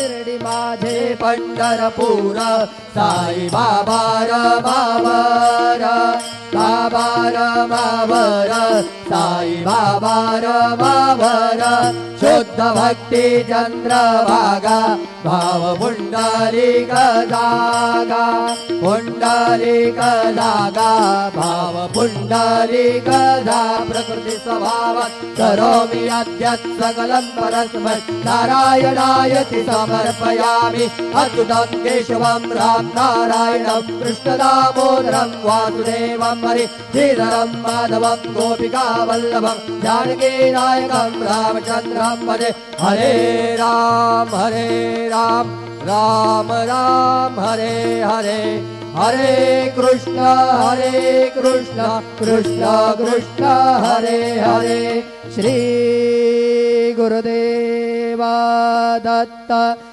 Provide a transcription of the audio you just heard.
शिर्डी माझे पंढरपूर साई बाबा रमावर बाबा रमावर साई बाबा रमावर शुद्ध भक्ती चंद्रभागा भाव पुंडलिक जागा पुंडलिक जागा भाव पुंडलिक जा प्रकृती स्वभाव करोमि यद्यत् सकलं परस्मै नारायणायति समर्पयामि अच्युतं केशवं राम नारायणं कृष्णदामोदरं वासुदेवं हरि श्रीधरं माधवं गोपिकावल्लभं जानकीनायकं रामचन्द्रं भजे हरे राम राम राम हरे हरे हरे कृष्ण कृष्ण कृष्ण हरे हरे श्री गुरुदेवा दत्त।